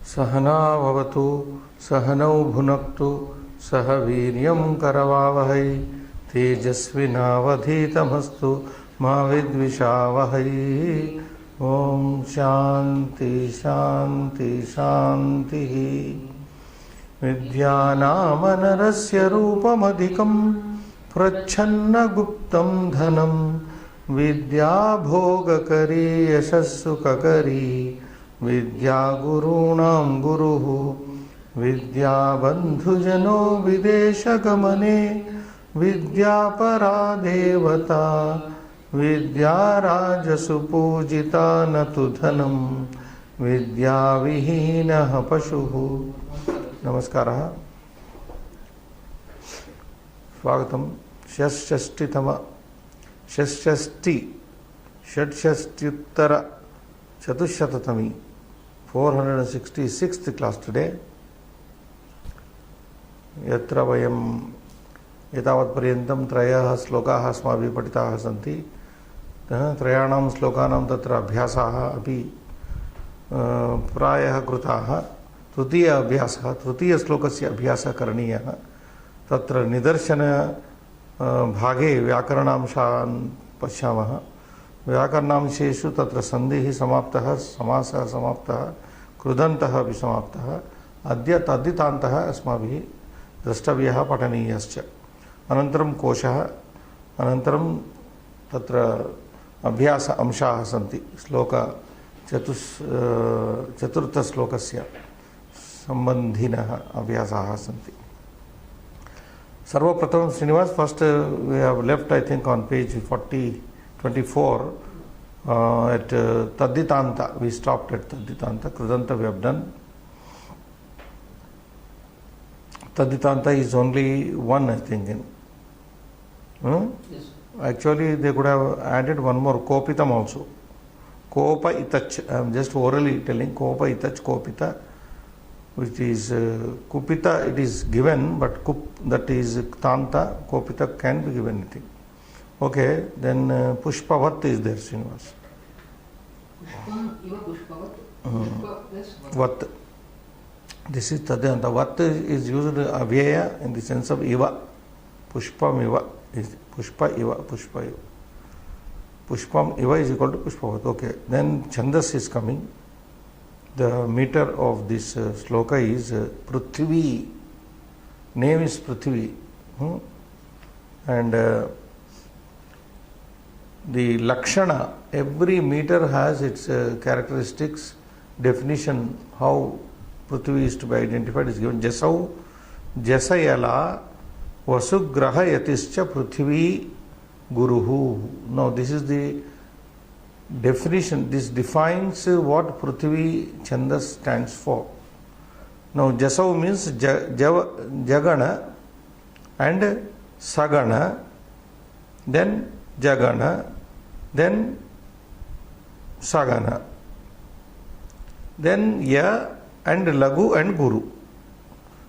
सहना भवतु सहनौ भुनक्तु सह वीर्यं करवावहै तेजस्विनावधीतमस्तु मा विद्विषावहै। ओम शांति शांति शांति। विद्यानामनरस्य रूपमधिकं प्रच्छन्नगुप्तं धनं विद्या भोगकरी यशस्सुखकरी विद्या गुरूणां गुरुः विद्या बन्धुजनो विदेशगमने विद्या परा देवता विद्या राजसु पूजिता न तु धनं विद्या विहीनः पशुः। नमस्कारः। स्वागतं। षट्षष्ट्युत्तर चतुश्शततमी 466th class today. यत्र वयं एतावत्पर्यन्तं त्रयः श्लोकाः अस्माभिः पठिताः सन्ति। त्रयाणां श्लोकानां तत्र अभ्यासाः अपि प्रायः कृताः। तृतीयश्लोकस्य अभ्यासः करणीयः। तत्र निदर्शन भागे व्याकरणांशान् पश्यामः। व्याकरणांशेषु तत्र सन्धिः समाप्तः, समासः समाप्तः, कृदन्तः अपि समाप्तः। अद्य तद्धितान्तः अस्माभिः द्रष्टव्यः, पठनीयश्च। अनन्तरं कोशः, अनन्तरं तत्र अभ्यास अंशाः सन्ति। चतुर्थश्लोकस्य सम्बन्धिनः अभ्यासाः सन्ति। सर्वप्रथमं Srinivas, first we have left I think on page 24 at Tadditanta. We stopped at Tadditanta. Krudanta we have done. Tadditanta is only one, I think. Yes. Actually, they could have added one more, Kopitam also. Kopa itach. I am just orally telling Kopa itach, Kopita, which is Kupita, it is given, but that is Tanta, Kopita can be given anything. Okay, then Pushpavat is there, Srinivas. Vat. This is Tadyanta. Vat is used avyaya in the sense of iva. Pushpam iva is Pushpa iva, Pushpa iva. Pushpam iva is equal to Pushpavat. Okay, then Chandas is coming. The meter of this sloka is Prithvi. Name is Prithvi. And the Lakshana, every meter has its characteristics, definition, how Prithvi is to be identified is given. Jasau, Jasayala, Vasugraha Yatischa Prithvi Guruhu. Now this is the definition. This defines what Prithvi Chandas stands for. Now Jasau means Jagana and Sagana, then Jagana, then Sagana, then Ya and Lagu and Guru.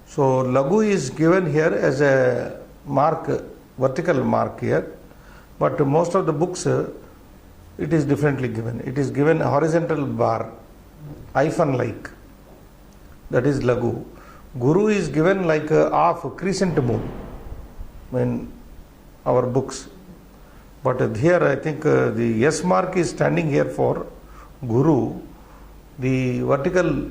So Lagu is given here as a mark, vertical mark here, but most of the books it is differently given. It is given a horizontal bar, hyphen like. That is Lagu. Guru is given like a half crescent moon in our books. But here I think the S mark is standing here for Guru. The vertical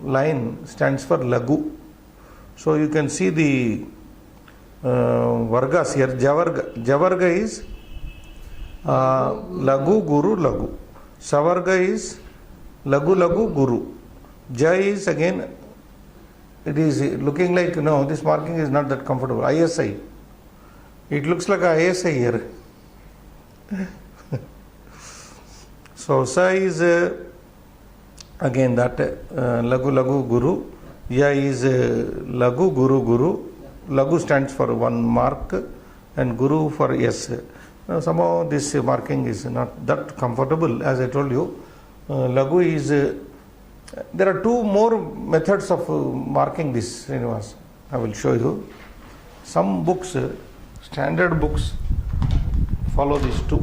line stands for Lagu. So you can see the Vargas here. Javarga is Lagu, Guru, Lagu. Savarga is Lagu, Lagu, Guru. Jai is again, it is looking like, no, this marking is not that comfortable. ISI. It looks like a ISI here. So Sa is again that Lagu, Lagu, Guru. Ya is Lagu, Guru, Guru. Lagu stands for one mark and Guru for yes. Now, somehow this marking is not that comfortable. As I told you, Lagu is, there are two more methods of marking this, Srinivas. I will show you. Some books, standard books, follow these two.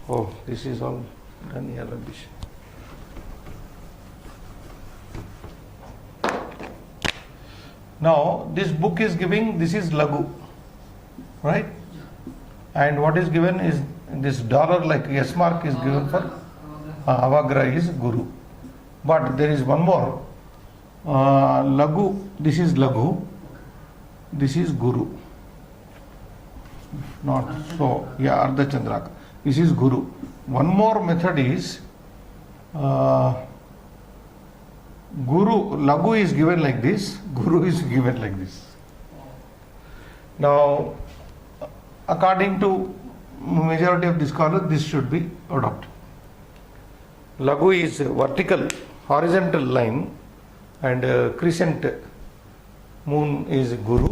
Oh, this is all done here, rubbish. Now this book is giving, this is Lagu, right? And what is given is this dollar like S mark is given for Avagra is Guru. But there is one more. Lagu, this is Lagu, this is Guru. Not so, yeah, Ardha Chandraka. This is Guru. One more method is Guru, Lagu is given like this, Guru is given like this. Now, according to majority of the scholars, this should be adopted. Lagu is vertical, horizontal line, and crescent moon is Guru.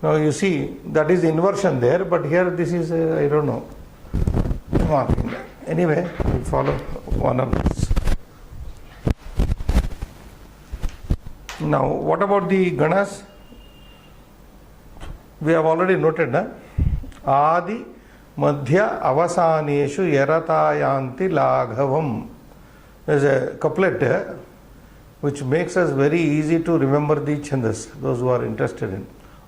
Now you see, that is inversion there, but here this is, I don't know, marking. Anyway, we follow one of this. Now, what about the Ganas? We have already noted, na? Adi Madhya Avasaneshu Yaratayanti Laghavam. There is a couplet which makes us very easy to remember the chandas, those who are interested in.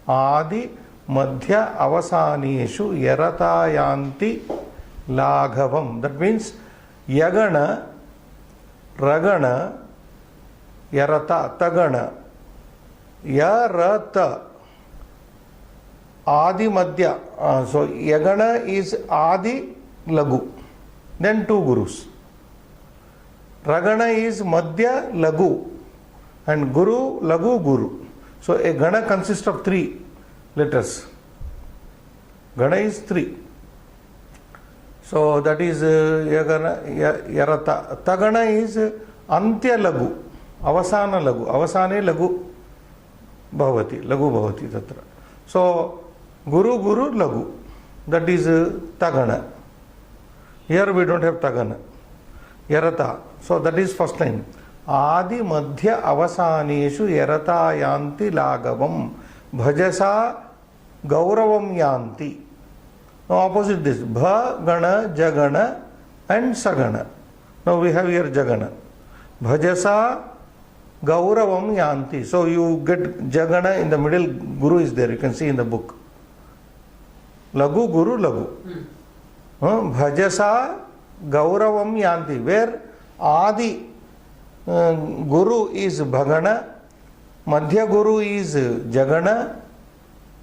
Adi Madhya Avasaneshu Yaratayanti Laghavam. That means Yagana, Ragana, Yarata, Tagana, Yarata, Adi Madhya. So Yagana is Adi Lagu. Then two Gurus. Ragana is Madhya Lagu. And Guru, Lagu, Guru. So a Gana consists of three letters. Gana is three. So that is Yagana, Yarata. Tagana is Antya Lagu. Avasana Lagu. Avasane Lagu Bhavati. Lagu Bhavati Tatra. So Guru, Guru, Lagu. That is Tagana. Here we don't have Tagana. Yarata. So that is first line. Adi Madhya Avasaneshu Yarata Yanti Lagavam Bhajasa Gauravam Yanti. Now opposite this. Bha, Gana, Jagana and Sagana. Now we have here Jagana. Bhajasa Gauravam Yanti. So you get Jagana in the middle, Guru is there. You can see in the book. Lagu, Guru, Lagu. Bhajasa Gauravam Yanti. Where Adi Guru is Bhagana, Madhya Guru is Jagana,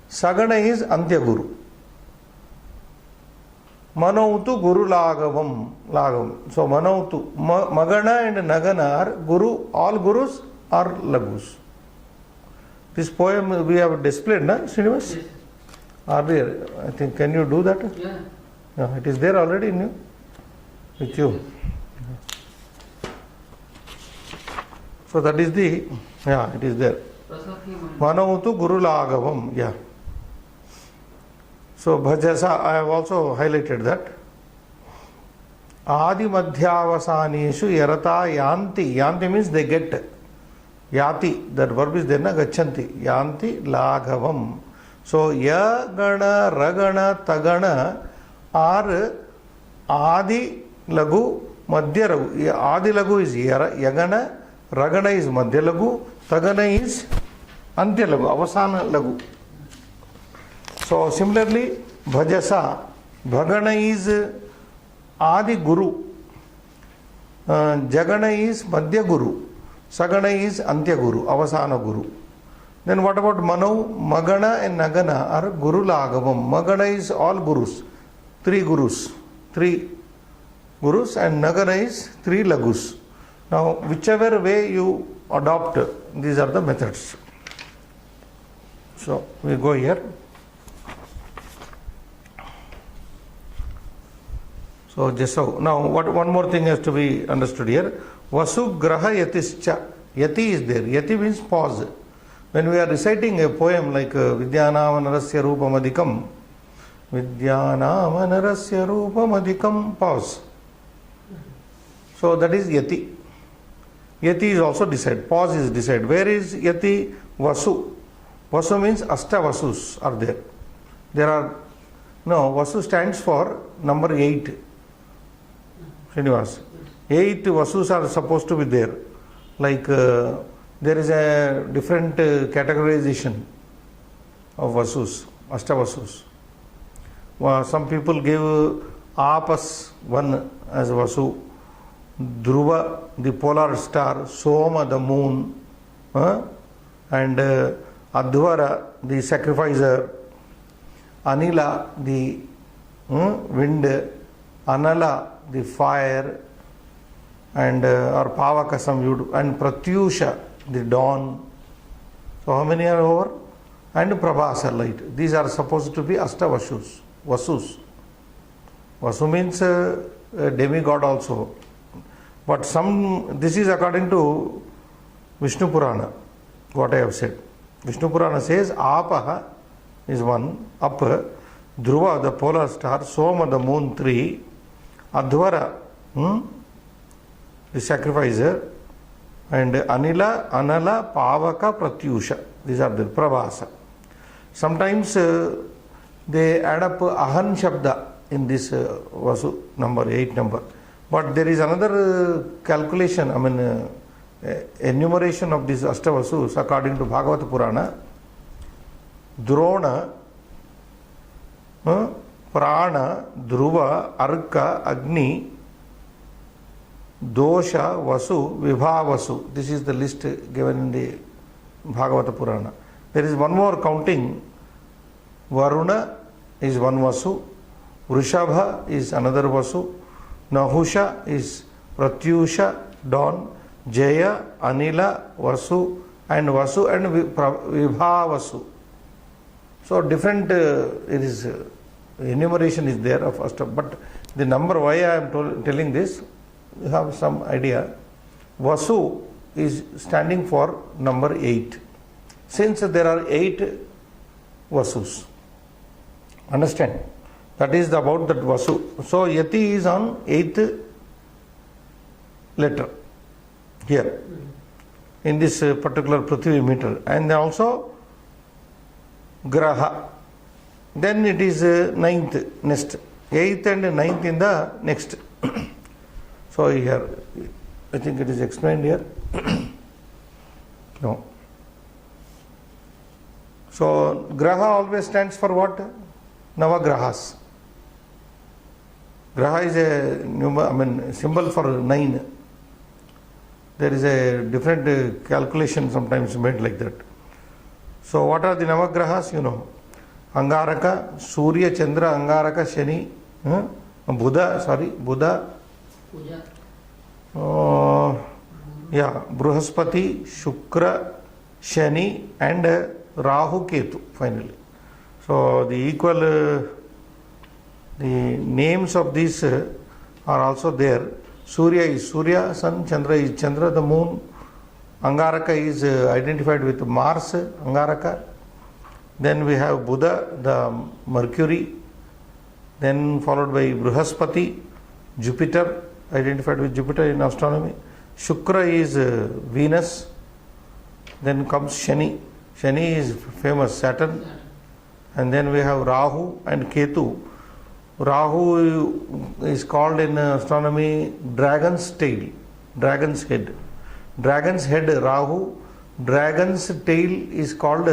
Sagana is Antya Guru. Manautu Guru Lagavam. So Manautu, Magana and Nagana are Guru, all Gurus are Lagus. This poem we have displayed, na, Srinivas? Yes. Are there? I think, can you do that? Yeah. Yeah, it is there already in you? With you. So that is the, yeah, it is there. Manautu Guru Lagavam, yeah. So Bhajasa, I have also highlighted that. Adi Madhyavasaneshu Yarata Yanti. Yanti means they get. Yati, that verb is there, na, Gachanti. Yanti Laghavam. So Yagana, Ragana, Tagana are Adi Lagu, Madhya Lagu. Adi Lagu is Yagana, Ragana is Madhya Lagu, Tagana is Antya Lagu, Avasana Lagu. So similarly, Bhajasa, Bhagana is Adi Guru, Jagana is Madhya Guru, Sagana is Antya Guru, Avasana Guru. Then what about Manu? Magana and Nagana are Guru Lagavam. Magana is all Gurus, three Gurus, and Nagana is three Lagus. Now, whichever way you adopt, these are the methods. So we go here. So just so now, one more thing has to be understood here. Vasu Graha Yatischa. Yati is there. Yati means pause. When we are reciting a poem like Vidyanama Narasya Rupamadikam, Vidyanama Narasya Rupamadikam, pause. So that is Yati. Yati is also decide. Pause is decide. Where is Yati? Vasu. Vasu means Ashta Vasus are there. There are, no, Vasu stands for number 8. Srinivas. 8 Vasus are supposed to be there. Like there is a different categorization of Vasus, Ashtavasus. Some people give Apas one as Vasu, Dhruva, the polar star, Soma, the moon, and Adhvara, the sacrificer, Anila, the wind, Anala, the fire, and or Pavaka, some you do, and Pratyusha, the dawn. So how many are over? And Prabhasa, light. These are supposed to be Ashtavasus, Vasus. Vasu means a demigod also. But this is according to Vishnu Purana, what I have said. Vishnu Purana says Apaha is one, up, Dhruva, the polar star, Soma, the moon, 3, Adhvara, the sacrificer, and Anila, Anala, Pavaka, Pratyusha. These are the Prabhasa. Sometimes they add up Ahan Shabda in this Vasu number, 8 number. But there is another calculation, enumeration of these Ashtavasus according to Bhagavata Purana. Drona, Prana, Dhruva, Arka, Agni, Dosha, Vasu, Vibhavasu. This is the list given in the Bhagavata Purana. There is one more counting. Varuna is one Vasu, Vrishabha is another Vasu, Nahusha is Pratyusha, dawn, Jaya, Anila, Vasu and Vibhavasu. So different enumeration is there of Ashtam. But the number why I am telling this, you have some idea. Vasu is standing for number 8. Since there are 8 Vasus. Understand? That is about that Vasu. So Yati is on 8th letter here in this particular Prithvi meter, and also Graha. Then it is 9th next, 8th and 9th in the next. So here I think it is explained here. No. So Graha always stands for what? Navagrahas. Graha is a symbol for 9. There is a different calculation sometimes made like that. So what are the Navagrahas? You know, Angaraka, Surya, Chandra, Angaraka, Shani, Buddha, Bruhaspati, Shukra, Shani, and Rahu, Ketu finally. So the equal, the names of these are also there. Surya is Surya, Sun, Chandra is Chandra, the moon. Angaraka is identified with Mars, Angaraka. Then we have Buddha, the Mercury. Then followed by Bruhaspati, Jupiter, identified with Jupiter in astronomy. Shukra is Venus. Then comes Shani. Shani is famous, Saturn. And then we have Rahu and Ketu. Rahu is called in astronomy dragon's tail, dragon's head. Dragon's head Rahu, dragon's tail is called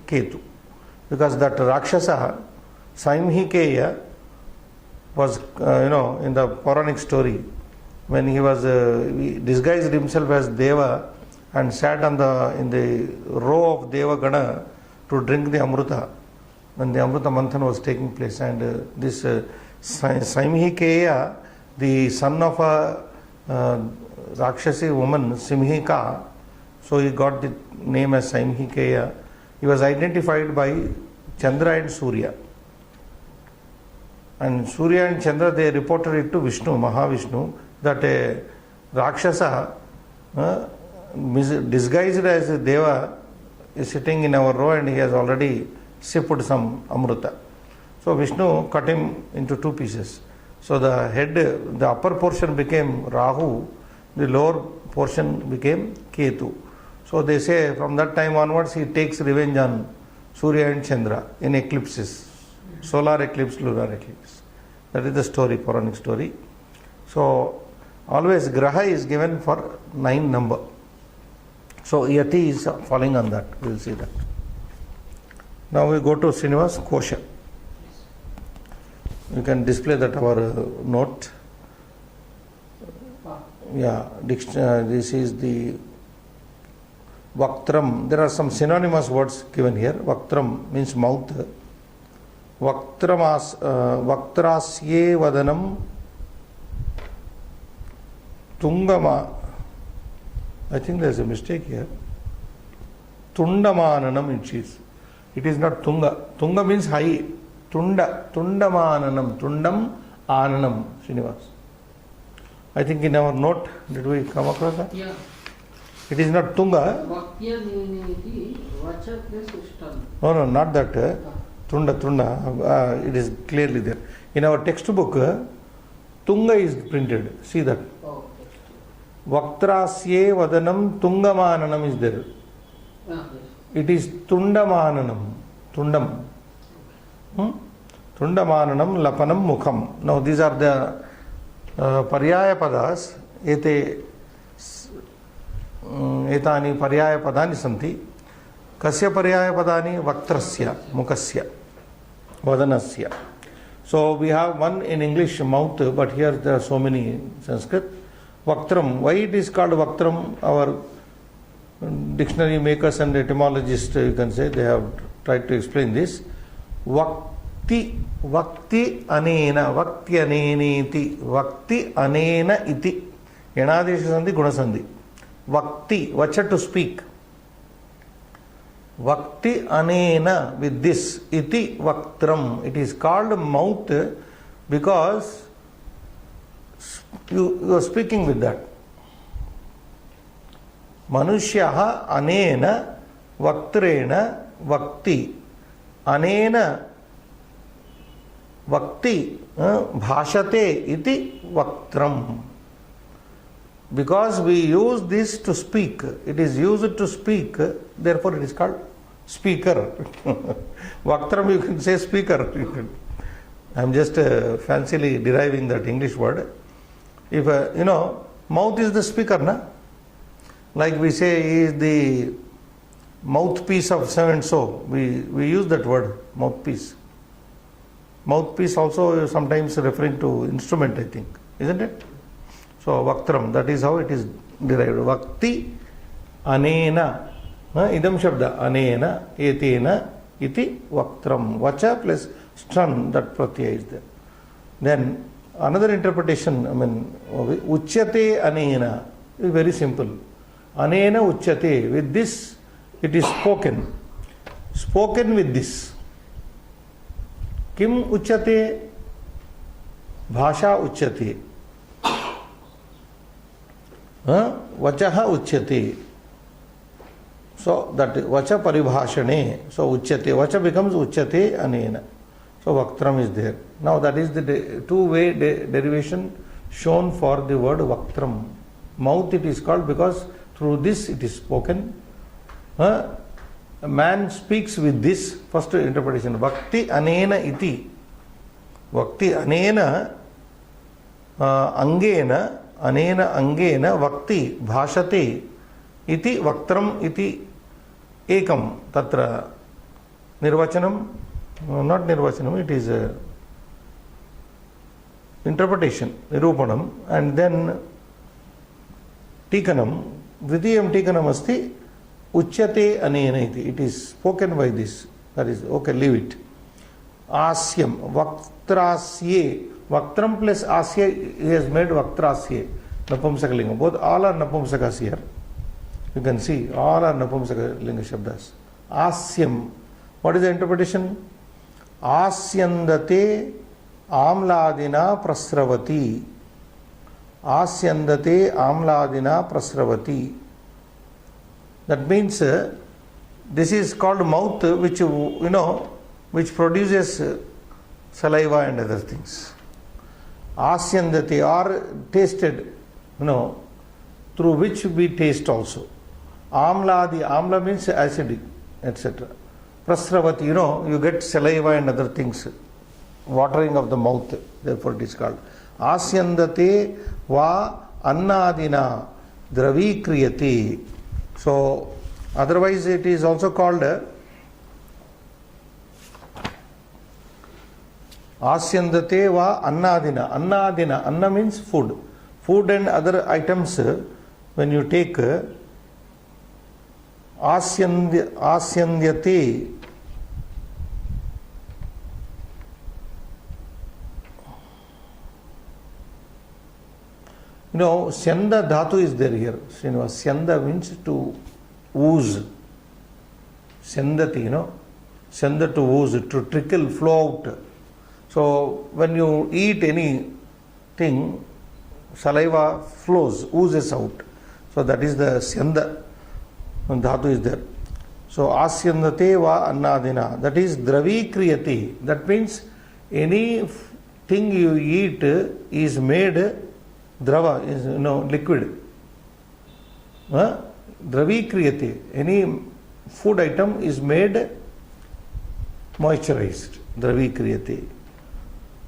Ketu. Because that Rakshasa, Saimhikeya, was, in the Puranic story, when he was, he disguised himself as Deva and sat in the row of Deva Gana to drink the Amrita, when the Amrita Manthan was taking place. And this Saimhikeya, the son of a Rakshasi woman, Simhika, so he got the name as Saimhikeya. He was identified by Chandra and Surya. And Surya and Chandra, they reported it to Vishnu, Mahavishnu, that a Rakshasa disguised as a Deva is sitting in our row and he has already sipped some Amrita. So Vishnu cut him into 2 pieces. So the head, the upper portion became Rahu, the lower portion became Ketu. So they say from that time onwards he takes revenge on Surya and Chandra in eclipses, solar eclipse, lunar eclipse. That is the story, Puranic story. So always Graha is given for 9 number. So yati is falling on that. We will see that. Now we go to Srinivas Kosha. You can display that our note. Yeah, this is the Vaktram. There are some synonymous words given here. Vaktram means mouth. Vaktrasye vadanam tungama. I think there is a mistake here. Tundamananam it is. It is not tunga. Tunga means high. Tundamananam. Tundam ananam. Srinivas. I think in our note, did we come across that? Yeah. It is not tunga. No, not that. Tunda. It is clearly there. In our textbook, tunga is printed. See that. Vaktrasye vadanam tungamananam is there. It is tundamananam. Tundam. Tundamananam lapanam mukham. Now these are the paryaya padas. Etani paryaya padani santi. Kasya paryaya padani? Vaktrasya, mukasya, vadanasya. So we have one in English, mouth, but here there are so many in Sanskrit. Vaktram. Why it is called Vaktram? Our dictionary makers and etymologists, you can say, they have tried to explain this. Vakti anena, vakti aneniti, vakti anena iti. Yanadesha sandhi, guna sandhi. Vakti, vacha to speak. Vakti anena, with this, iti vaktram. It is called mouth because you are speaking with that. Manushyaha anena vaktrena vakti. Anena vakti bhashate iti vaktram. Because we use this to speak. It is used to speak, therefore it is called speaker. Vaktram, you can say speaker. I am just fancily deriving that English word. If mouth is the speaker, na? Like we say, he is the mouthpiece of so and so. We use that word, mouthpiece. Mouthpiece also sometimes referring to instrument, I think, isn't it? So vaktram, that is how it is derived. Vakti anena, idam shabda, anena, etena, iti vaktram. Vacha plus stran, that pratyaya is there. Then another interpretation, uchyate anena, is very simple. Anena uchyate, with this it is spoken. Spoken with this. Kim uchyate? Bhasha uchyate. Vachaha uchyate. So that vacha paribhashane. So uchyate. Vacha becomes uchyate anena. So vaktram is there. Now that is the two-way derivation shown for the word vaktram. Mouth it is called because through this it is spoken. A man speaks with this. First interpretation. Vakti anena iti. Vakti anena angena. Anena angena vakti bhashate iti vaktram iti ekam. Tatra nirvachanam. Not nirvachanam, it is interpretation, nirupanam, and then tikanam. Dvitiyam tikanam asti uchyate anena iti. It is spoken by this. That is, okay, leave it. Asyam, vaktrasye. Vaktram plus asya, he has made vaktrasye. Napumsakalinga. Both all are napumsakas here. You can see, all are napumsakalinga shabdas. Asyam. What is the interpretation? Asyandate amladina prasravati. Asyandate amladina prasravati. That means this is called mouth, which produces saliva and other things. Asyandate, or tasted, through which we taste also. Amladi, amla means acidic, etc. Prasravati, you get saliva and other things, watering of the mouth, therefore it is called. Asyandate va annadina dravikriyate. So otherwise it is also called Asyandate va annadina. Annadina. Anna means food. Food and other items, when you take Asyandyate, Syanda dhatu is there here. Syanda means to ooze. Syandati, Syanda to ooze, to trickle, flow out. So when you eat anything, saliva flows, oozes out. So that is the Syanda dhatu is there. So Asyandate va annadina. That is dravi kriyati. That means anything you eat is made drava, is liquid. Dravi kriyati. Any food item is made moisturized. Dravi kriyati.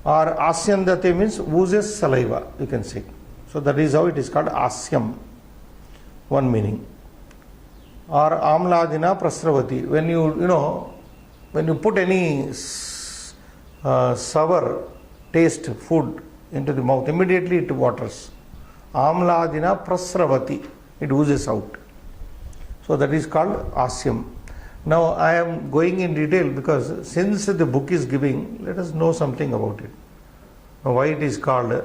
Or asyandate means oozes saliva, you can say. So that is how it is called asyam. One meaning. Or amladina prasravati. When you put any sour taste food into the mouth, immediately it waters. Amladina prasravati. It oozes out. So that is called asyam. Now I am going in detail because since the book is giving, let us know something about it. Now why it is called,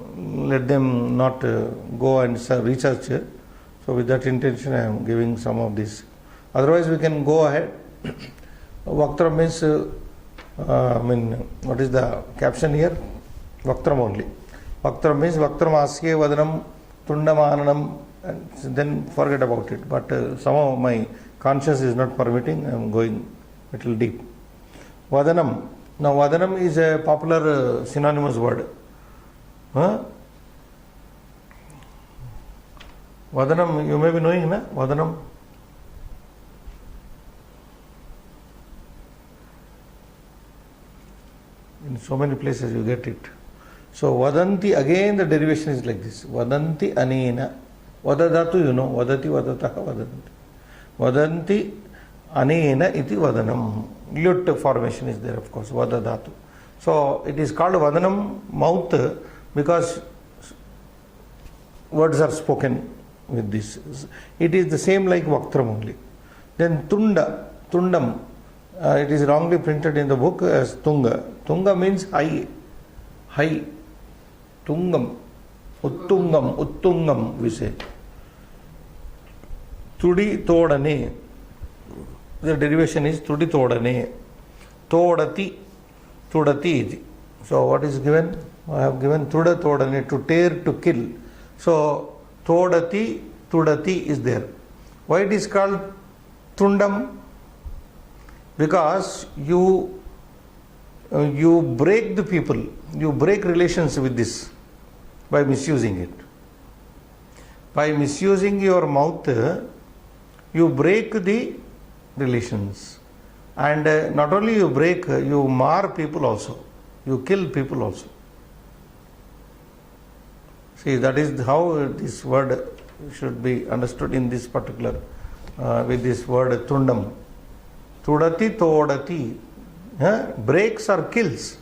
let them not go and research. So with that intention I am giving some of this. Otherwise we can go ahead. Vaktram means, what is the caption here? Vaktram only. Vaktram means Vaktram asye vadanam tundamananam, and then forget about it. But some of my conscience is not permitting, I am going a little deep. Vadanam. Now vadanam is a popular synonymous word. Vadanam, you may be knowing, na? Vadanam. In so many places you get it. So vadanti, again the derivation is like this. Vadanti anena. Vadadatu, vadati, vadataha, vadanti. Vadanti anena iti vadanam. Lut formation is there, of course, vadadatu. So it is called vadanam, mouth, because words are spoken with this. It is the same like vaktram only. Then tundam. It is wrongly printed in the book as tunga. Tunga means high. Tungam. Uttungam we say. Tudi todane. The derivation is tudi todane. Todati. Tudati. So what is given? I have given tuda todane, to tear, to kill. So todati is there. Why it is called tundam? Because you break the people, you break relations with this by misusing it. By misusing your mouth, you break the relations. And not only you break, you mar people also. You kill people also. See, that is how this word should be understood in this particular, with this word tundam. Tudati, todati. Breaks or kills.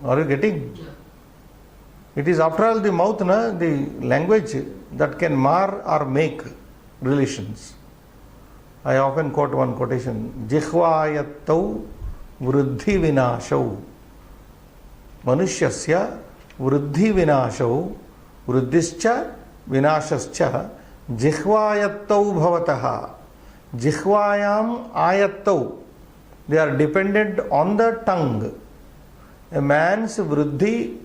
Are you getting? It is after all the mouth, the language that can mar or make relations. I often quote one quotation. Jihvayattau vruddhi vinashau. Manusyasya vruddhi vinashau. Vruddhischa vinashascha. Jihvayattau bhavataha. Jihvayam ayattau. They are dependent on the tongue. A man's vruddhi,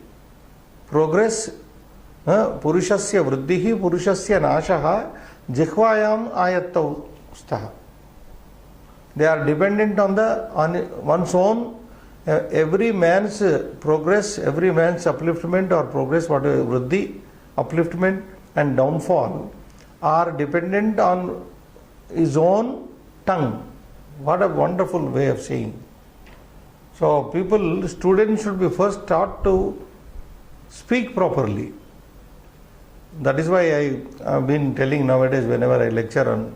progress, purushasya vruddhihi, purushasya nashaha, jihvayam ayattau staha. They are dependent on one's own, every man's progress, every man's upliftment or progress, whatever, vruddhi, upliftment and downfall are dependent on his own tongue. What a wonderful way of saying. So students should be first taught to speak properly. That is why I have been telling nowadays whenever I lecture on,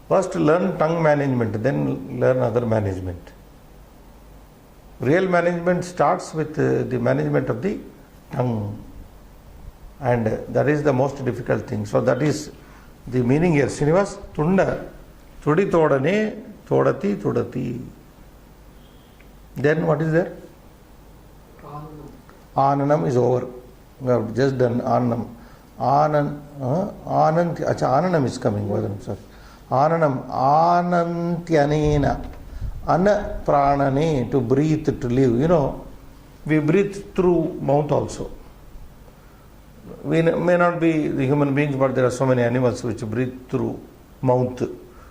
first learn tongue management, then learn other management. Real management starts with the management of the tongue, and that is the most difficult thing. So that is the meaning here. Srinivas, Tunda, Tudi Todane, Todati, Tudati. Then what is there? Ananam is over. We have just done Ananam. Ananam is coming. Sorry. Ananam, Anantyanena. Ana pranane, to breathe, to live. You know, we breathe through mouth also. We may not be the human beings, but there are so many animals which breathe through mouth.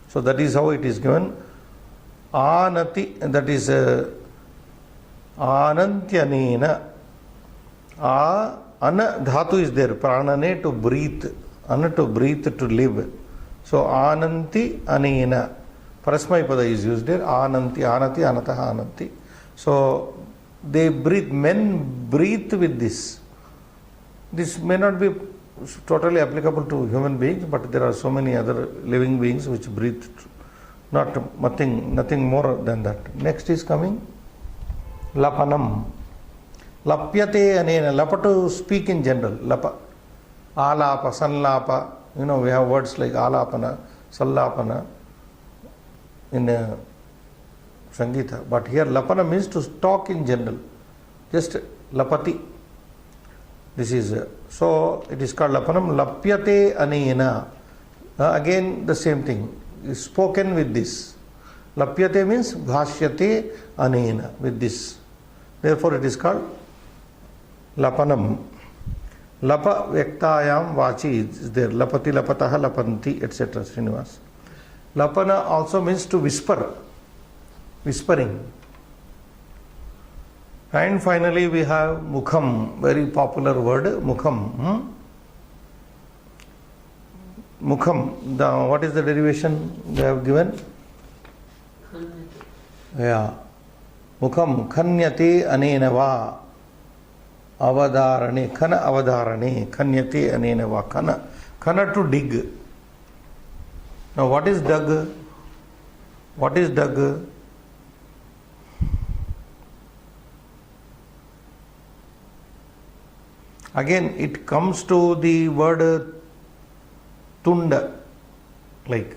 So that is how it is given. Anati, that is Anantyanena. Ana dhatu is there. Pranane, to breathe. Ana, to breathe, to live. So Ananti anena. Parasmai pada is used there. Ananti, anati, anataha, ananti. So they breathe, men breathe with this. This may not be totally applicable to human beings, but there are so many other living beings which breathe. Nothing more than that. Next is coming Lapanam. Lapyate anena. Lapa, to speak in general. Lapa. Alapa, sanlapa. You know, we have words like alapana, sallapana in Sangeeta. But here Lapana means to talk in general. Just Lapati. This is, so it is called Lapanam. Lapyate anena. Again the same thing. Is spoken with this. Lapyate means bhashyate anena, with this. Therefore it is called Lapanam. Lapa vyaktayam vachi is there. Lapati, lapataha, lapanti, etc. Srinivas. Lapana also means to whisper. Whispering. And finally we have Mukham, very popular word, Mukham. Mukham, what is the derivation they have given? Yeah. Mukham, khanyate anena va. Avadarane, khana avadarane, khanyate anena va. Khana, to dig. Now what is dug? What is dug? Again it comes to the word tunda, like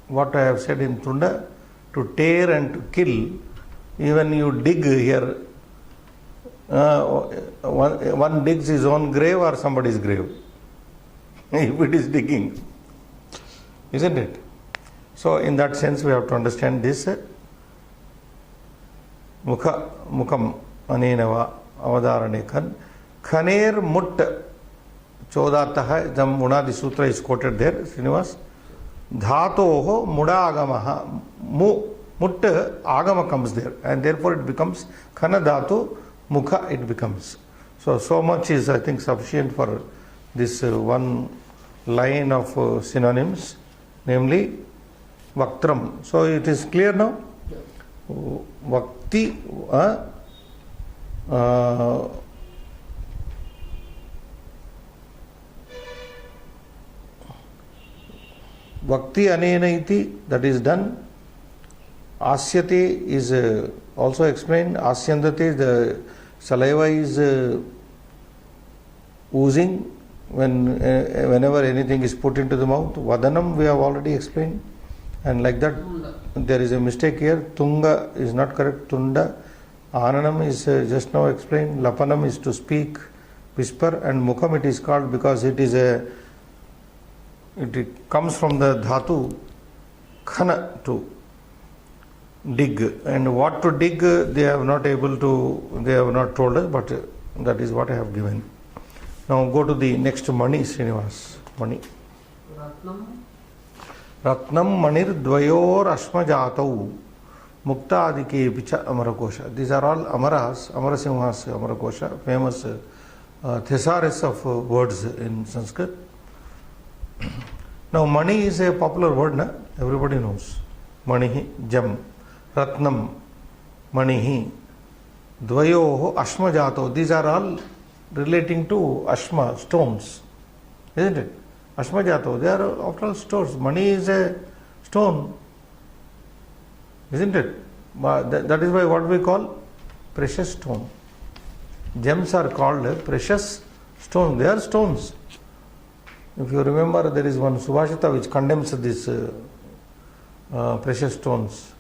what I have said in tunda, to tear and to kill. Even you dig here, one digs his own grave or somebody's grave, if it is digging, isn't it? So in that sense we have to understand this. Mukham anenava avadarane khan. Khaner mut chodataha, the Munadi Sutra is quoted there, Srinivas. Dhatoho mudagamaha. Mut agama comes there, and therefore it becomes khana dhatu mukha, it becomes. So much is, I think, sufficient for this one line of synonyms, namely Vaktram. So it is clear now? Vakti, Bhakti anena iti, that is done. Asyate is also explained. Asyandate, the saliva is oozing whenever anything is put into the mouth. Vadanam we have already explained. And like that, there is a mistake here. Tunga is not correct. Tunda. Ananam is just now explained. Lapanam is to speak, whisper, and Mukham it is called because it is it comes from the dhatu khana, to dig, and what to dig they have not told us, but that is what I have given. Now go to the next Mani, Srinivas. Mani. Ratnam manir dvayor ashmajatau muktadike picha amarakosha. These are all amaras, Amarasimha's amarakosha, famous thesaurus of words in Sanskrit. Now Mani is a popular word, na? Everybody knows. Manihi, Jam, Ratnam, Manihi, Dvayoho, Ashmajato. These are all relating to Ashma, stones. Isn't it? Ashma Jato, they are after all stones. Money is a stone. Isn't it? That is why what we call precious stone. Gems are called precious stones. They are stones. If you remember, there is one Subhashita which condemns these precious stones.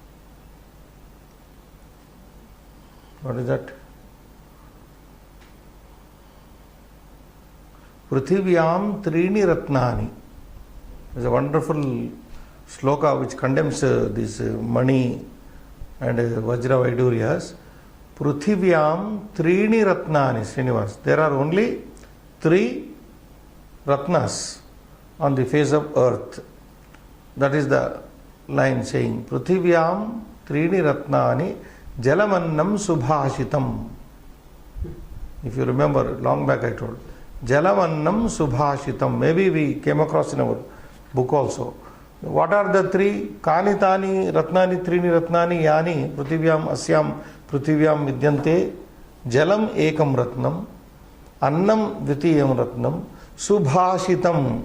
What is that? Prithiviyam Trini Ratnani. There's a wonderful sloka which condemns this money and Vajra Vaiduryas. Prithiviyam Trini Ratnani, Srinivas. There are only 3 Ratnas on the face of earth. That is the line saying, Prithiviyam Trini Ratnani Jalamannam Subhashitam. If you remember, long back I told. Jalamannam Subhashitam. Maybe we came across in our book also. What are the 3? Kani Tani Ratnani Trini Ratnani Yani Prithiviyam Asyam Prithiviyam Vidyante Jalam Ekam Ratnam Annam Dvitiyam Ratnam Subhashitam.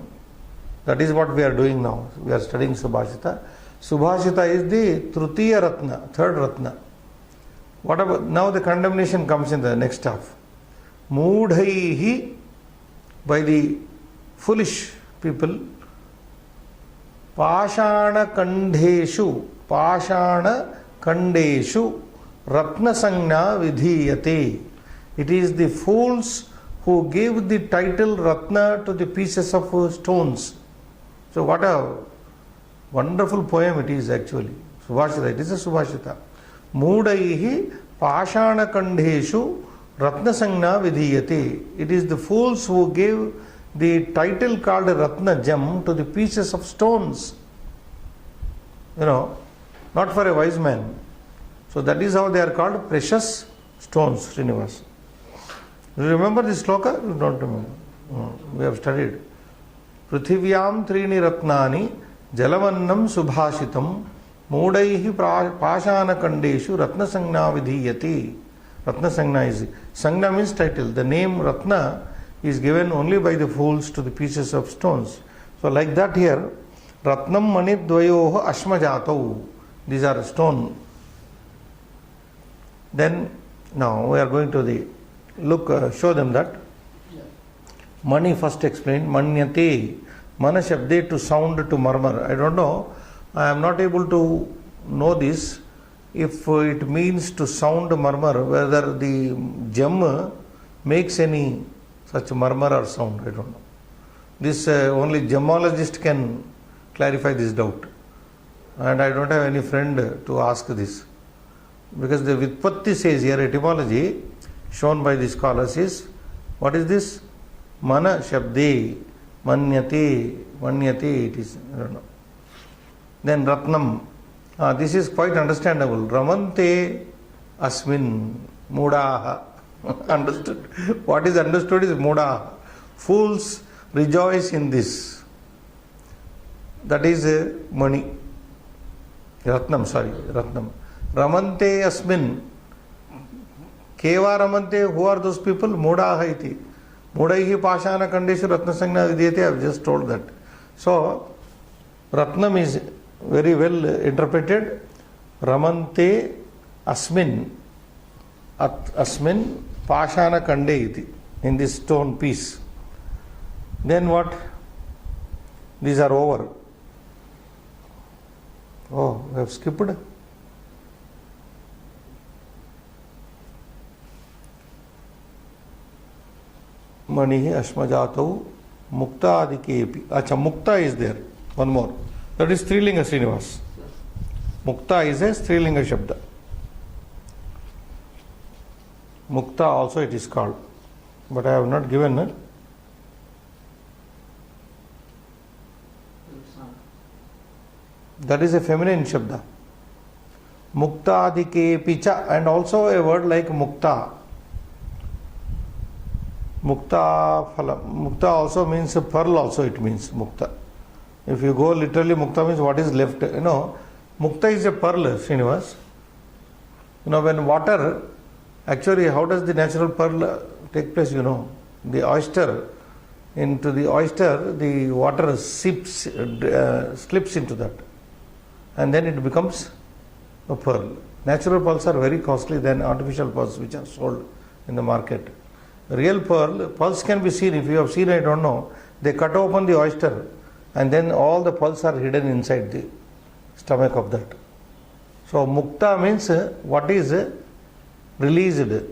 That is what we are doing now. We are studying Subhashita. Subhashita is the Trutiya Ratna, 3rd Ratna. What about now? The condemnation comes in the next half. Mudhaihi, by the foolish people. Pashana Kandeshu Ratna Sangna Vidhiyate. It is the fools who give the title Ratna to the pieces of stones. So what a wonderful poem it is actually. Subhashita, it is a Subhashita. Mudaihi Pashana Kandeshu Ratna Sangna Vidhiyate. It is the fools who give the title called Ratna gem to the pieces of stones. Not for a wise man. So that is how they are called precious stones, Srinivas. Do you remember this sloka? You don't remember. We have studied. Prithiviyam Trini Ratnani Jalavannam Subhashitam Mudaihi Pashana Kandeshu Ratna Sangna Vidhiyati. Ratna Sangna is Sangna means title. The name Ratna is given only by the fools to the pieces of stones. So like that here, Ratnam Manit Dvayoho Ashmajatau. These are stone. Then now we are going to the show them that. Mani first explained, Manyate, Mana Shabde, to sound, to murmur. I don't know, I am not able to know this, if it means to sound, murmur, whether the gem makes any such murmur or sound, I don't know. This only gemologist can clarify this doubt. And I don't have any friend to ask this. Because the Vitpatti says here, etymology shown by the scholars is, what is this? Mana Shabde, Manyate, it is, I don't know. Then Ratnam, this is quite understandable. Ramante Asmin, Mudaha. Understood? What is understood is Mudaha. Fools rejoice in this. That is money. Ratnam. Ramante Asmin. Keva Ramante, who are those people? Mudaha iti. Mudaihi Pashana Kandeshu Ratna Sangna Vidhyate, I have just told that. So, Ratnam is very well interpreted. Ramante Asmin. Asmin Pashana Kande iti. In this stone piece. Then what? These are over. Oh, we have skipped. Mani Ashmajatau Mukta Adikepi. Acha, Mukta is there. One more. That is Strilinga Srinivas. Mukta is a Strilinga Shabda. Mukta also it is called. But I have not given it. That is a feminine Shabda. Mukta Adikepi cha, and also a word like Mukta. Mukta also means a pearl, also it means Mukta. If you go literally, Mukta means what is left. Mukta is a pearl, Srinivas. When water, actually, how does the natural pearl take place, the oyster, the water slips into that, and then it becomes a pearl. Natural pearls are very costly than artificial pearls which are sold in the market. Real pearls can be seen. If you have seen, I don't know, they cut open the oyster and then all the pearls are hidden inside the stomach of that. So mukta means what is released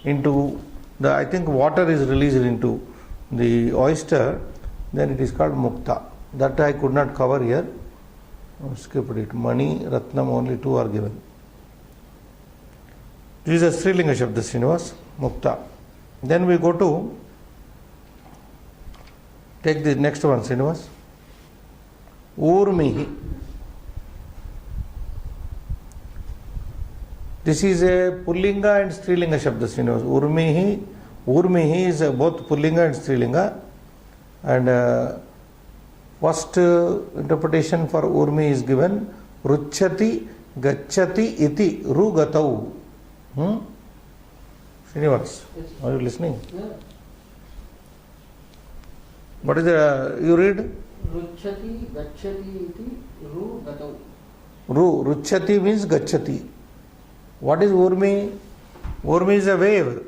into the, I think water is released into the oyster, then it is called mukta. That I could not cover here. Skipped it. Mani, Ratnam, only two are given. This is a Strilinga Shabda, Srinivas, mukta. Then we go to, take the next one, Srinivas. Urmihi. This is a Pullinga and Strilinga Shabda, Srinivas. Urmihi is both Pullinga and Strilinga. And first interpretation for Urmi is given, Ruchati Gachati iti Rugatau. Srinivas, are you listening? Yeah. What is the, you read? Ruchati Gachati iti Rugatau. Ruchati means Gachati. What is Urmi? Urmi is a wave.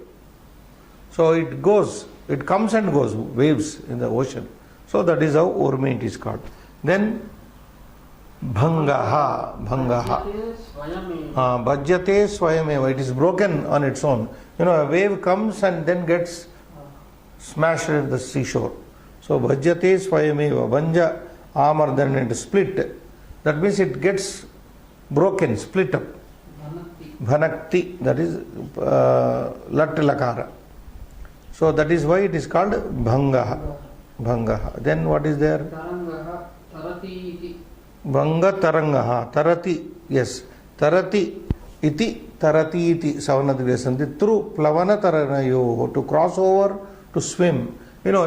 So it goes, it comes and goes, waves in the ocean. So that is how Urmi it is called. Then Bhangaha. Bhajyate Swayameva. It is broken on its own. You know, a wave comes and then gets smashed in the seashore. So Bhajyate Swayameva. Bhanja Amardhan, and split. That means it gets broken, split up. Bhanakti, that is Lat Lakara. So that is why it is called Bhangaha. Then what is there? Tarangaha, Tarati iti. Bhanga Tarangaha, Tarati, yes. Tarati iti, Savanadriyasanti. Through Plavana Taranayo, to cross over, to swim. You know,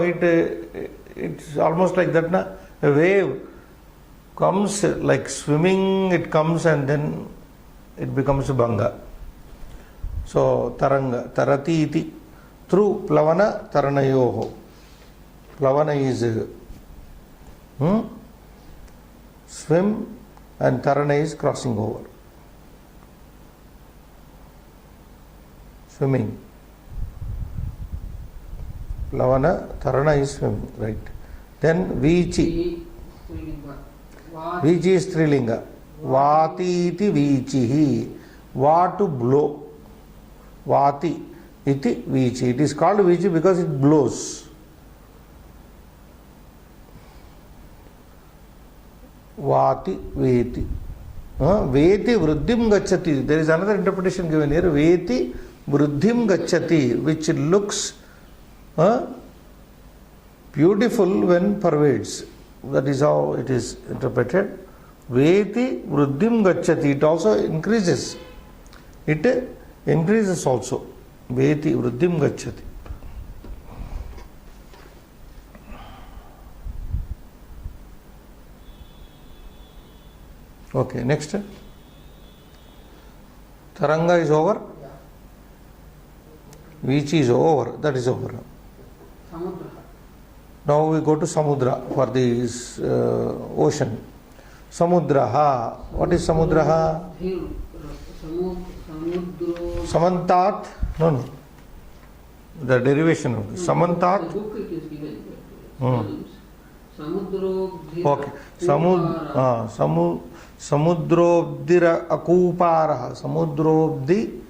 it's almost like that, na? A wave comes like swimming, it comes and then it becomes Bhanga. So Taranga, Tarati iti. Through Plavana Taranayoho. Plavana is swim and Tarana is crossing over. Swimming. Plavana, Tarana is swimming, right. Then Vichi. Vichi is Strilinga. Vati iti Vichihi. Va to blow. Vati iti Vichi. It is called Vichi because it blows. Vati Veti. Veti Vruddhim Gachati. There is another interpretation given here. Veti Vruddhim Gachati, which looks beautiful when pervades. That is how it is interpreted. Veti Vruddhim Gachati. It also increases. It increases also. Veti Vruddhim Gachati. Okay, next. Taranga is over. Vichi is over. That is over. Samudra. Now we go to Samudra for this ocean. Samudraha. What is Samudraha? Samantat. No. The derivation of this. Samantat. The book it is given. Okay. Samudrobdira akuparaha. Samudrobdi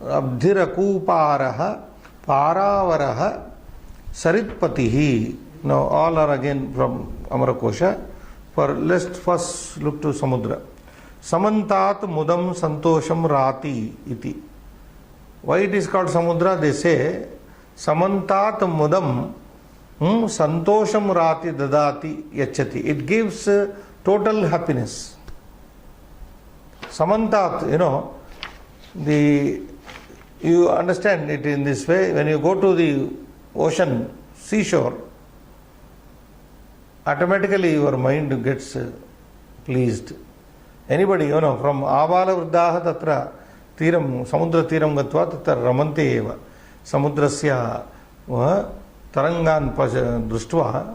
abdhirakuparaha paravaraha saritpatihi. Now all are again from Amarakosha. Let's first look to Samudra. Samantat mudam santosham rati iti. Why it is called Samudra? They say Samantat mudam santosham rati dadati yachati. It gives total happiness. Samantat, you understand it in this way. When you go to the ocean, seashore, automatically your mind gets pleased. Anybody, from Abala Vruddhaha Tatra Tiram, Samudra Tiram Gatva Tatra Ramante Eva. Samudrasya tarangan društva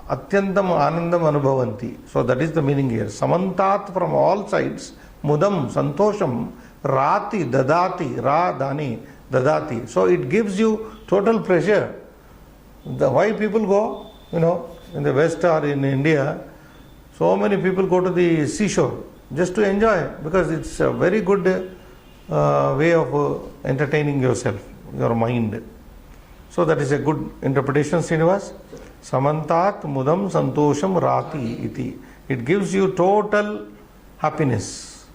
atyantam anandam anubhavanti. So that is the meaning here. Samantat, from all sides, mudam, santosham, rati, dadati, ra, dani, dadati. So it gives you total pleasure. Why people go, in the West or in India, so many people go to the seashore just to enjoy, because it's a very good way of entertaining yourself, your mind. So that is a good interpretation, Srinivas. Samantat mudam santosham rati iti. It gives you total happiness.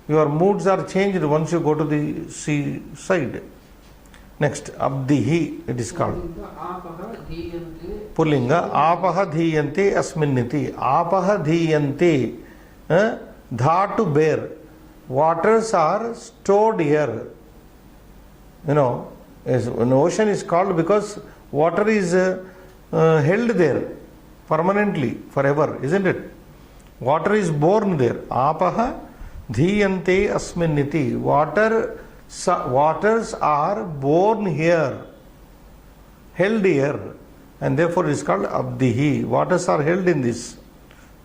Your moods are changed once you go to the sea side. Next, abdihi, it is called. Pullinga, apaha dhiyante asminniti. Apaha dhiyante, dha to bear. Waters are stored here. An ocean is called because water is held there permanently, forever, isn't it? Water is born there. Apaha dhiyante asminniti. Waters are born here, held here, and therefore it is called abdihi. Waters are held in this,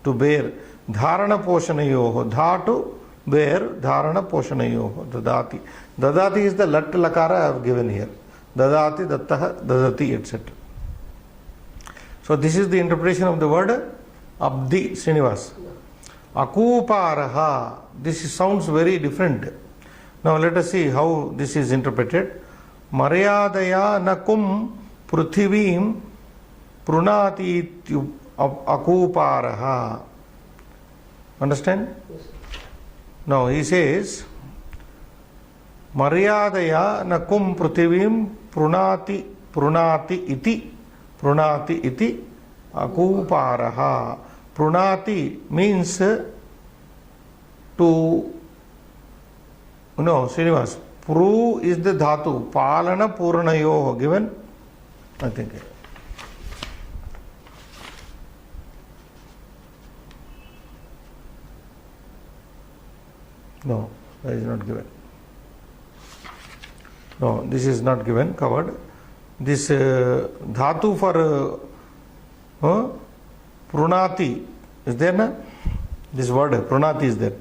to bear. Dharana poshanayoho. Dha to bear, dharana poshanayoho. Dadati. Dadati is the lat lakara I have given here. Dadati, dattaha, dadati, etc. So this is the interpretation of the word abdi, Srinivas. Akuparaha. This sounds very different. Now let us see how this is interpreted. Maryadaya nakum prithivim prunati akuparaha. Understand? Yes. Now he says, Maryadaya nakum prithivim prunati iti akuparaha. Prunati means to, Srinivas, pru is the dhatu, palana puranayoho, given, I think. No, that is not given. No, this is not given, covered. This dhatu for prunati is there, na? This word prunati is there.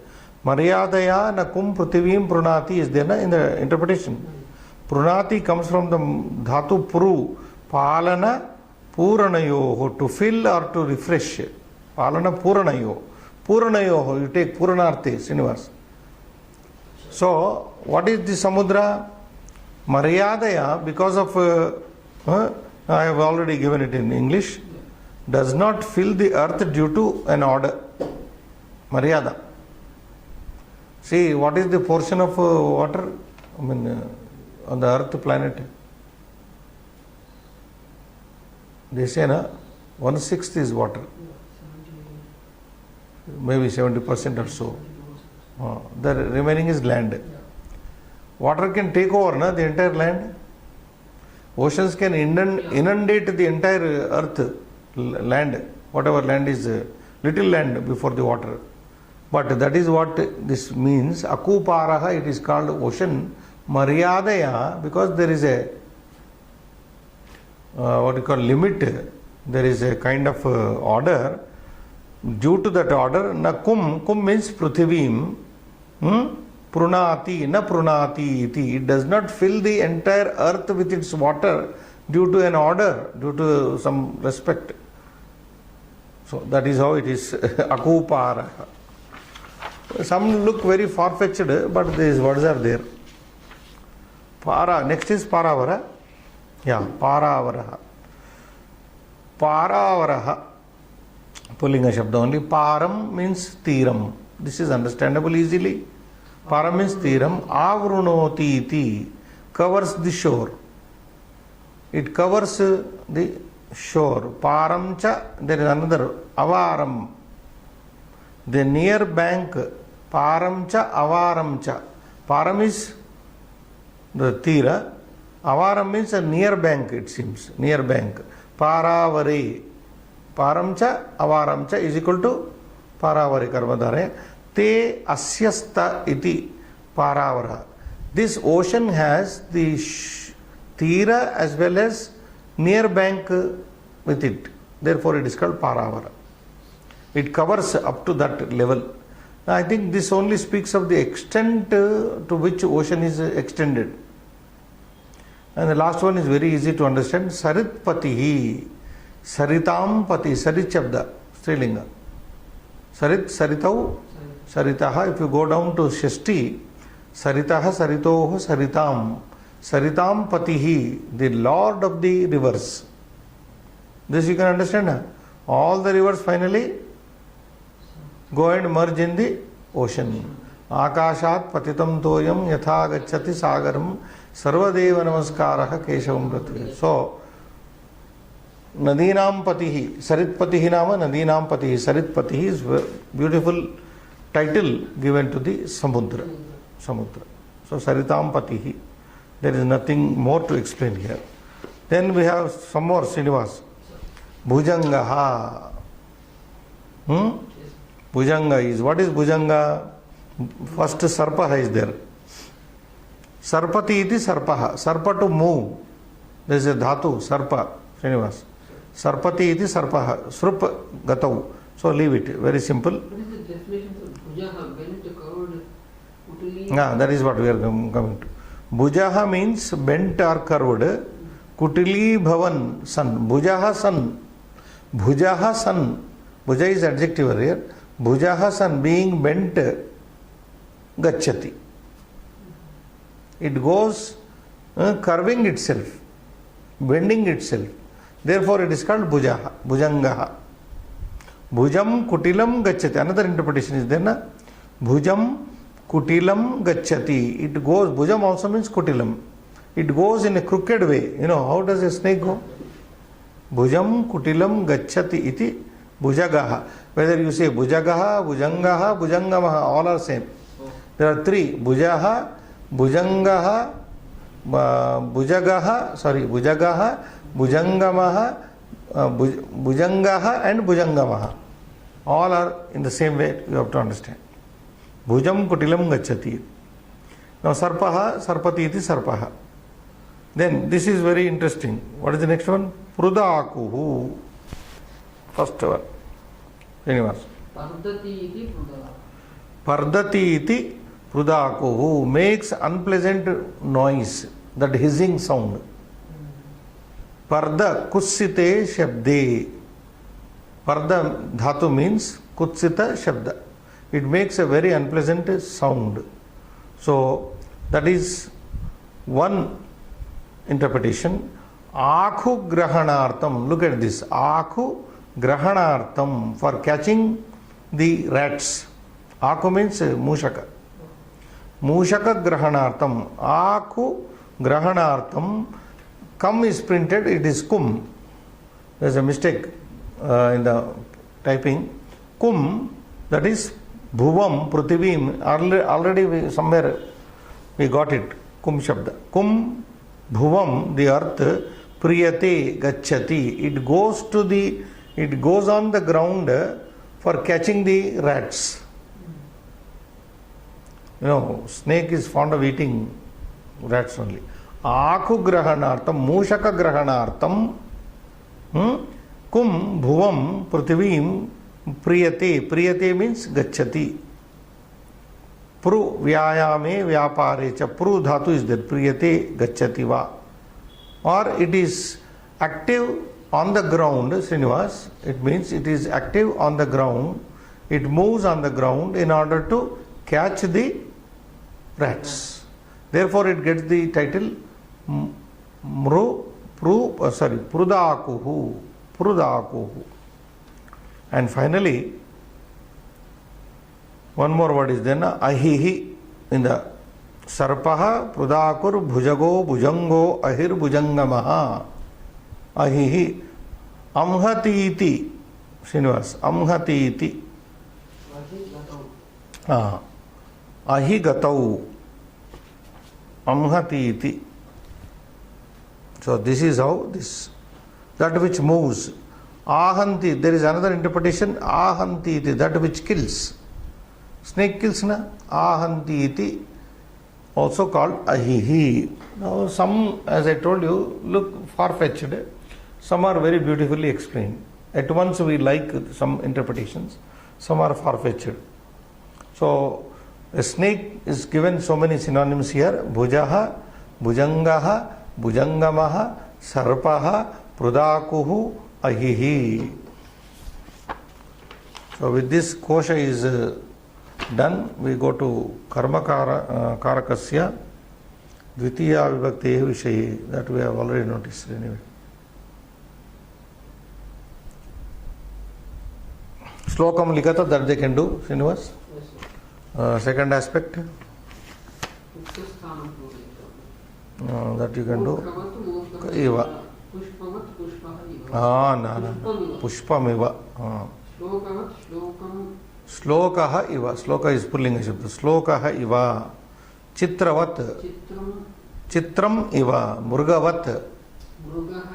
Maryadaya nakum prithivim prunati is there, na, in the interpretation. Prunati comes from the dhatu pru, palana puranayoho, to fill or to refresh. Palana puranayo. Puranayoho, you take puranarthi, Srinivas. So, what is the samudra? Maryadaya, because of, I have already given it in English, does not fill the earth due to an order. Maryada. See, what is the portion of water, on the earth planet? They say, 1/6 is water. Maybe 70% or so. The remaining is land. Water can take over the entire land. Oceans can inundate the entire earth, land, whatever land is, little land before the water. But that is what this means. Akuparaha, it is called ocean. Maryadaya, because there is a, what you call, limit, there is a kind of order. Due to that order, kum means prithivim, prunati, na prunati iti. It does not fill the entire earth with its water due to an order, due to some respect. So that is how it is. Akupara. Some look very far-fetched, but these words are there. Para. Next is paravara. Yeah, paravaraha. Paravaraha. Pullinga shabda only. Param means tiram. This is understandable easily. Param means tiram. Avrunoti iti. Covers the shore. It covers the shore. Param cha. There is another. Avaram. The near bank. Param cha. Avaram cha. Param is the tira. Avaram means a near bank, it seems. Near bank. Paravari. Param cha. Avaram cha is equal to Paravari karmadhare. Te asyasta iti paravara. This ocean has the Tira as well as near bank with it. Therefore it is called Paravara. It covers up to that level. Now, I think this only speaks of the extent to which ocean is extended. And the last one is very easy to understand. Sarit Patihi. Saritam Pati. Sarit Shabda. Strilinga. Sarit, Saritau, Saritaha. If you go down to Shashti, Saritaha, Saritoho, Saritam. Saritam Patihi. The Lord of the rivers. This you can understand. Huh? All the rivers finally go and merge in the ocean. Akashat patitam toyam yatha gacchati sagaram sarvadeva namaskaraha keshavam pratve. So, Nadinam Patihi, Sarit Patihi nama Nadinam Patihi. Sarit Patihi is beautiful title given to the Samudra. So, Saritam Patihi. There is nothing more to explain here. Then we have some more, Srinivas. Bhujangaha. Bhujanga is, what is Bhujanga? First Sarpaha is there. Sarpati iti Sarpaha. Sarpa to move. There is a dhatu, Sarpa, Srinivas. Sarpati iti Sarpaha. Srup gatau. So leave it. Very simple. What is the definition of Bhujaha? Bent, curved, utili? That is what we are coming to. Bhujaha means bent or curved. Kutili bhavan, sun. Bhujaha sun. Bhujaha sun. Bhuja is adjective here. Bhujaha sun, being bent, gacchati. It goes curving itself, bending itself. Therefore it is called Bhujaha, Bhujangaha. Bhujam kutilam gacchati. Another interpretation is there, na? Bhujam kutilam gacchati. It goes, Bhujam also means kutilam. It goes in a crooked way. You know, how does a snake go? Bhujam kutilam gacchati iti Bhujagaha. Whether you say Bhujagaha, Bhujangaha, Bhujangamaha, all are same. There are three. Bhujaha, Bhujangaha, Bhujagaha, Bhujangamaha, Bhujangaha and Bhujangamaha. All are in the same way, you have to understand. Bhujam kutilam gacchati. Now Sarpaha, Sarpati iti Sarpaha. Then this is very interesting. What is the next one? Prudakuhu. First one. Srinivas. Pardati iti Prudaha. Pardati iti Prudakuhu. Makes unpleasant noise, that hissing sound. Parda kutsite shabde. Parda dhatu means kutsita shabda. It makes a very unpleasant sound. So that is one interpretation. Akhu grahanartam. Look at this. Akhu grahanartam, for catching the rats. Akhu means mushaka. Mushaka grahanartam. Akhu grahanartam. Kum is printed, it is kum. There is a mistake in the typing. Kum, that is bhuvam, prithivim. Already somewhere we got it. Kum shabda. Kum, bhuvam, the earth. Priyate, gacchati. It goes on the ground for catching the rats. You know, snake is fond of eating rats only. Akhu grahanartam, mushaka grahanartam, kum bhuvam prithivim priyate. Priyate means gacchati. Pru vyayame vyapare cha. Pru dhatu is there. Priyate gacchati va. Or it is active on the ground, Srinivas. It means it is active on the ground. It moves on the ground in order to catch the rats. Therefore it gets the title Prudakuhu. Prudakuhu. And finally, one more word is there, ahihi, in the Sarpaha, Prudakur, Bhujago, Bhujango, Ahir, Bhujangamaha. Ahihi. Amhati iti. Srinivas. Amhati iti. Ahi gatau. Amhati iti. So this is how this, that which moves. Ahanti, there is another interpretation. Ahanti iti, that which kills. Snake kills na. Ahanti iti. also called ahihi. Now some, as I told you, look far-fetched. Some are very beautifully explained. At once we like some interpretations, some are far-fetched. So a snake is given so many synonyms here: bhujaha, bhujangaha, bhujangamaha, sarpaha, prudakuhu, ahihi. So with this kosha is done, we go to karma karakasya dvitiya vibhakti vishaye. That we have already noticed anyway. Slokam likata, that they can do, Srinivas. Second aspect, that you can do. Iva. Pushpamiva. Slokaha iva. Sloka is pulling a shabda. Slokaha iva. Chitravat. Chitram iva. Murgavat.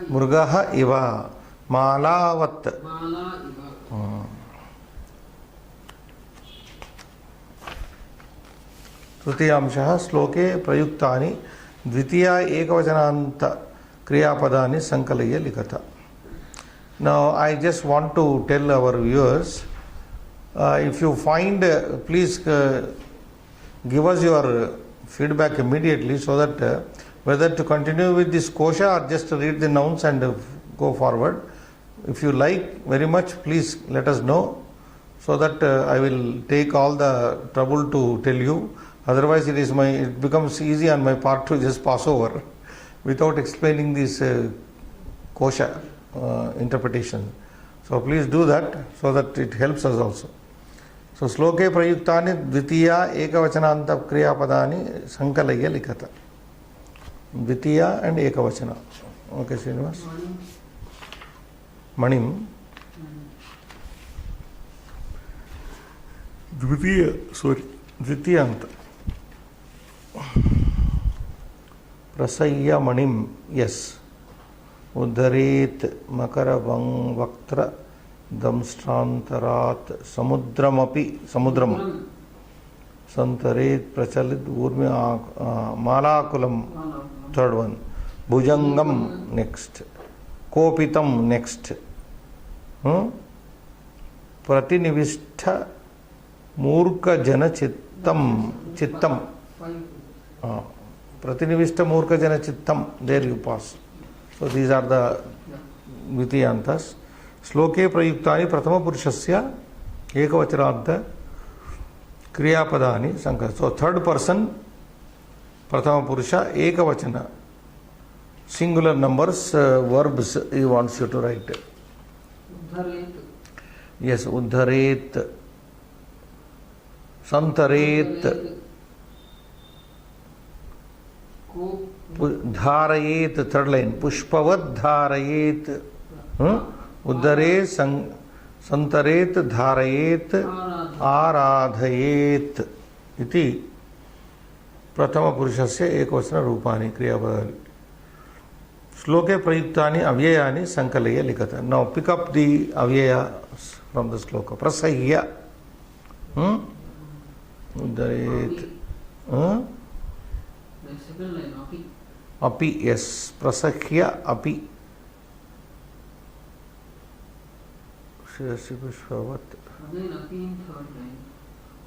Murgaha iva. Malavat. तृतीयांशः श्लोके प्रयुक्तानि द्वितीया एकवचनान्त क्रियापदानि संकलय्य लिखत. Now I just want to tell our viewers, if you find, please give us your feedback immediately, so that whether to continue with this kosha or just read the nouns and go forward. If you like very much, please let us know, so that I will take all the trouble to tell you. Otherwise it becomes easy on my part to just pass over without explaining this kosha interpretation. So please do that, so that it helps us also. So sloke prayuktani dvitiya ekavachananta kriyapadani sankalayya likata. Dvitiya and ekavachana. Okay, Srinivas. Manim. Dvitiyanta. Prasayya manim, yes. Uddharet makaravang vaktra damstrantarat samudram santaret prachalit urmi malakulam, third one. Bhujangam, next. Kopitam, next. Pratinivistha murka jana chittam. Pratinivishta murka jana chittam, there you pass. So these are the Dvitiyantas. Sloke prayuktani prathama purushasya ekavachananta kriyapadani sankara. So third person, prathama purusha, ekavachana. Singular numbers, verbs he wants you to write. Uddharet. Yes, uddharet, santaret, dharayet, third line. Pushpavat dharayet. Uddharet, santaret, dharayet, aradhayet. Iti prathama purushasya ekavachana rupani kriyapadani. Sloke prayuktani avyayani sankalayya likata. Now pick up the avyayas from the sloka. Prasahya. Uddharet. The second line, api. Api, yes. Prasahya api. Shirasi pushpavat. Again api in third line.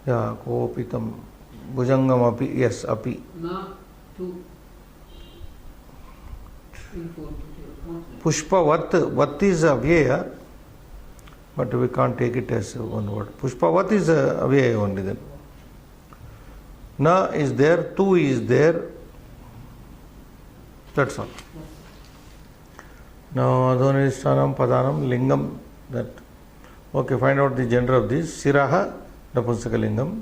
Yeah, kopitam. Bhujangam api, yes, api. Na two. Pushpavat, vat is avyaya, but we can't take it as one word. Pushpavat is avyaya only then. Na is there, tu is there. That's all. Now adhonishtanam padanam lingam, that. Okay, find out the gender of this. Siraha, napunsaka lingam.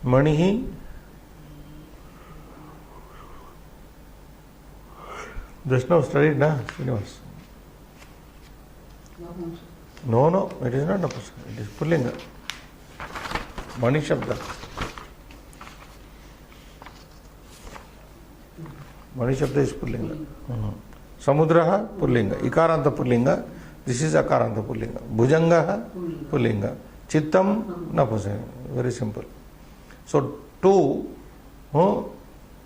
Manihi, just now studied, na, Srinivas? No, it is not napunsaka. It is pullinga. Mani shabda. Mani shabda is pullinga. Samudraha, pullinga. Ikaranta pullinga. This is akaranta pullinga. Bhujangaha, pullinga. Chittam, napunsaka. Very simple. So, two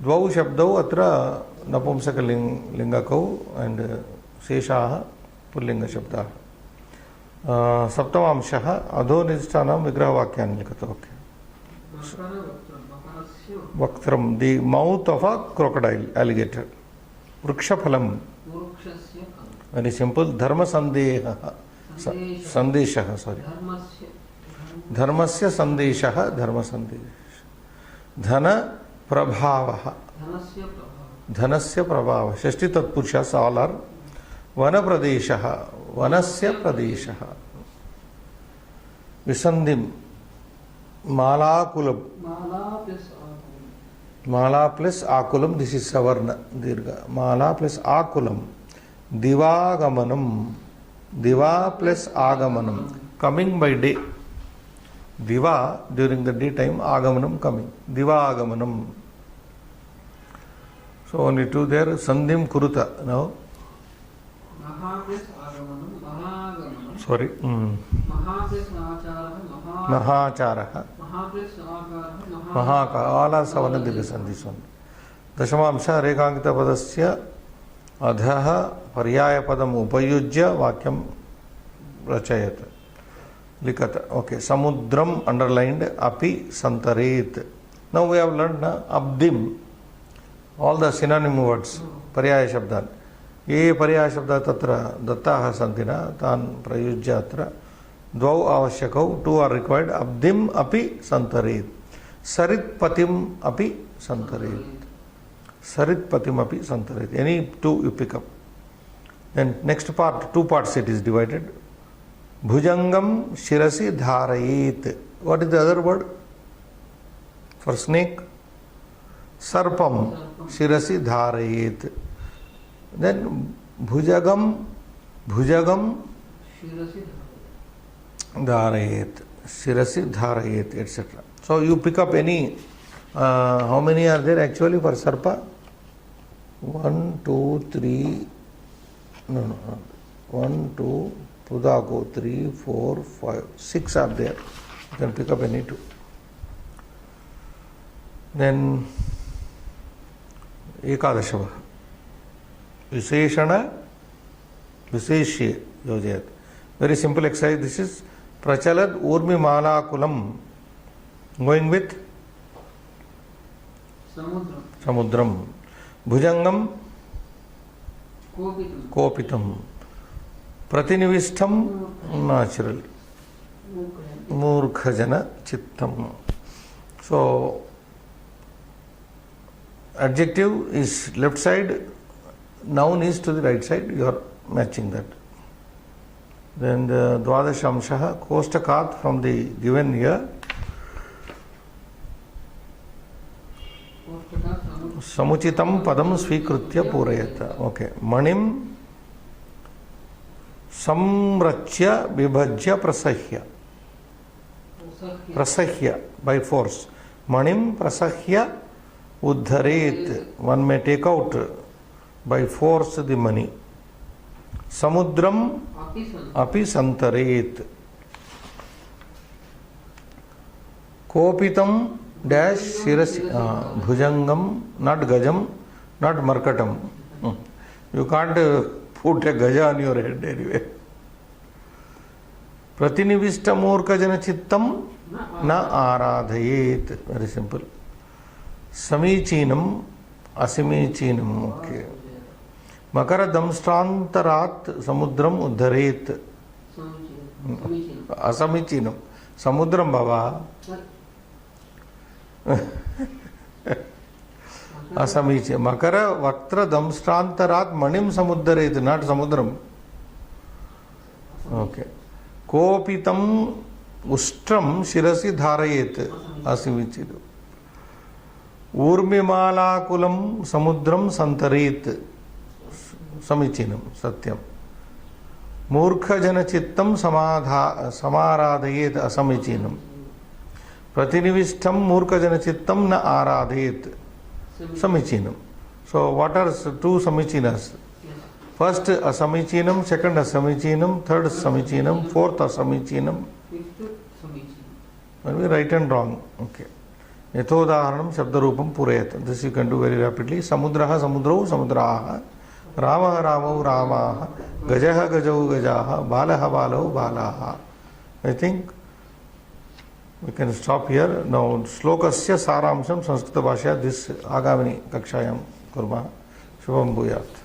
द्वौ शब्दौ अत्र नपुंसकलिङ्गकौ and शेषाः पुल्लिङ्गशब्दाः सप्तमांशः अधोनिष्ठानां विग्रहवाक्यानि लिखतु okay वक्त्रम the mouth of a crocodile alligator वृक्षफलम very simple धर्म संदेशः sorry धर्मस्य संदेशः धर्म संदेश धन प्रभावः धनस्य प्रभावः षष्ठी तत्पुरुषः ऑल आर वन प्रदेशः वनस्य प्रदेशः विसन्धिम मालाकुलम माला प्लस आकुलम दिस इज सवर्ण दीर्घ माला प्लस आकुलम दिवागमनम दिवा प्लस आगमनम कमिंग बाय डे दिवा ड्यूरिंग द डे टाइम आगमनम कमिंग दिवागमनम सो ओनली टू देयर संधिम कुरुत नाउ sorry महाचारः महाका all are savarna dirgha sandhis one दशमांशः रेखाङ्कितपदस्य अधः पर्यायपदम् उपयुज्य वाक्यं रचयत लिखत ओके समुद्रम अंडरलाइंड अपि संतरेत now we have learned abdim all the synonym words पर्याय शब्दान् ये पर्याय शब्दाः तत्र दत्ताः सन्ति न तान् प्रयुज्य अत्र द्वौ आवश्यकौ टू आर रिक्वायर्ड अब्धिम अपि संतरेत सरित्पतिम अपि संतरेत सरित्पतिम अपि संतरेत any two you pick up then next part two parts it is divided भुजंगम शिरसि धारयेत what is the other word for snake सर्पम शिरसि धारयेत then bhujagam dharayet shirasi dharayet etc. So you pick up any how many are there actually for sarpa 1 2 3 no 1 2 pudako 3 4 5 6 are there you can pick up any two then ekadashava विशेषण विशेष्य योजयत very simple exercise this is प्रचलद ऊर्मिमालाकुलम going with समुद्रम भुजंगम कोपितम प्रतिनिविष्टम natural मूर्खजन चित्तम so adjective is left side noun is to the right side you are matching that then the dvadashamshah koshtakat from the given here samuchitam padam svikritya purayat okay manim samrachya vibhajya prasahya by force manim prasahya uddharet one may take out by force the money samudram api santaret kopitam dash shirasi bhujangam not gajam not markatam you can't put a gaja on your head anyway pratinivishta murkajana chittam na aradhayet very simple samichinam asimichinam okay मकर दंष्ट्रांतरात् समुद्रम उद्धरेत असमीचीनम समुद्रम बाबा असमीचीन मकर वक्त्र दंष्ट्रांतरात् मणिम समुद्धरेत नॉट समुद्रम ओके कोपितम उष्ट्रम शिरसि धारयेत असमीचीनम ऊर्मिमालाकुलम समुद्रम संतरेत समीचीनम सत्यम मूर्खजनचित्तं समाराधयेत असमीचीनम प्रतिनिविष्टं मूर्खजनचित्तं न आराधयेत समीचीनम सो व्हाट आर टू समीचीनस फर्स्ट असमीचीनम सेकंड असमीचीनम थर्ड समीचीनम फोर्थ असमीचीनम when we right and wrong okay Yathodaharanam Shabdarupam Purayat. This you can do very rapidly. Samudraha Samudrau Samudraha. Ramaha Ramau Ramaha. Gajaha Gajau Gajaha. Balaha Balau Balaha. I think we can stop here. Now, Slokasya Saramsam Sanskrit Bhashya. This Agamini Kakshayam Kurma. Shubham Bhuyat.